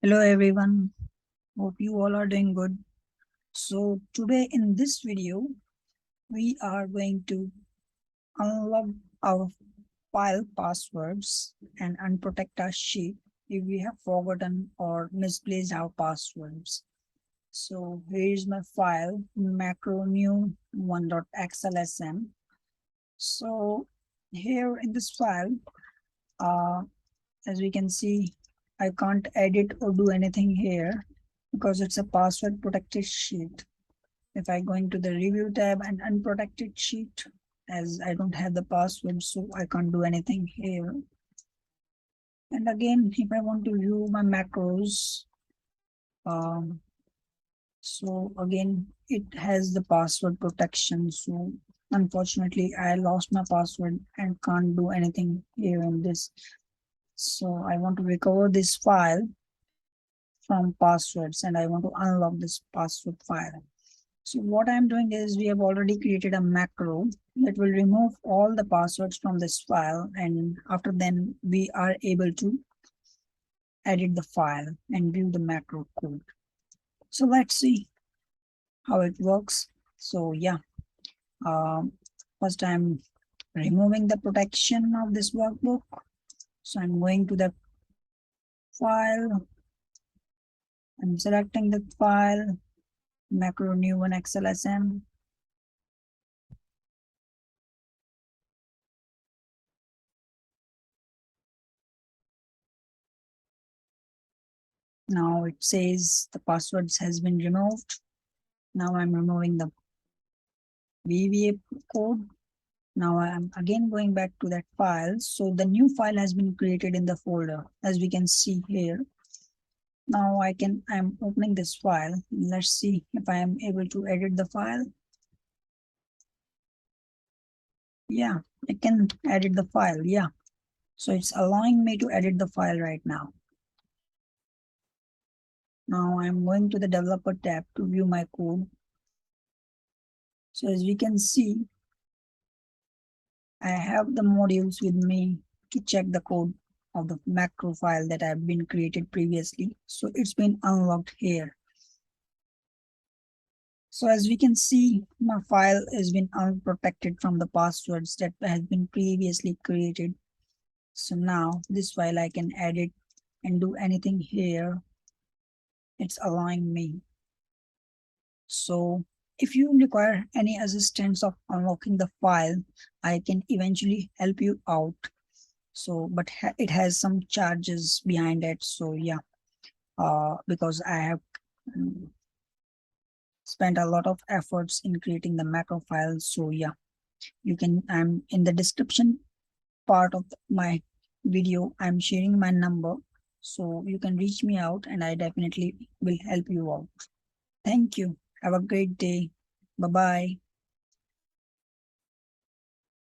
Hello everyone, hope you all are doing good. So today in this video, we are going to unlock our file passwords and unprotect our sheet if we have forgotten or misplaced our passwords. So here is my file macro new 1.xlsm. So here in this file, as we can see, I can't edit or do anything here because it's a password protected sheet. If I go into the review tab and unprotected sheet, as I don't have the password, so I can't do anything here. And again, if I want to view my macros, so again, it has the password protection. So unfortunately, I lost my password and can't do anything here in this. So I want to recover this file from passwords and I want to unlock this password file. So what I'm doing is we have already created a macro that will remove all the passwords from this file, and after then we are able to edit the file and view the macro code. So let's see how it works. So yeah, first I'm removing the protection of this workbook. So I'm going to the file, I'm selecting the file, macro new 1xlsm. Now it says the passwords has been removed. Now I'm removing the VBA code. Now I'm again going back to that file. So the new file has been created in the folder, as we can see here. Now I'm opening this file. Let's see if I am able to edit the file. Yeah, I can edit the file. Yeah. So it's allowing me to edit the file right now. Now I'm going to the developer tab to view my code. So as we can see, I have the modules with me to check the code of the macro file that have been created previously. So it's been unlocked here. So as we can see, my file has been unprotected from the passwords that has been previously created. So now this file I can edit and do anything here. It's allowing me. So if you require any assistance of unlocking the file, I can eventually help you out. So but it has some charges behind it. So yeah, because I have spent a lot of efforts in creating the macro file. So yeah, I'm in the description part of my video, I'm sharing my number, so you can reach me out and I definitely will help you out. Thank you. Have a great day. Bye bye.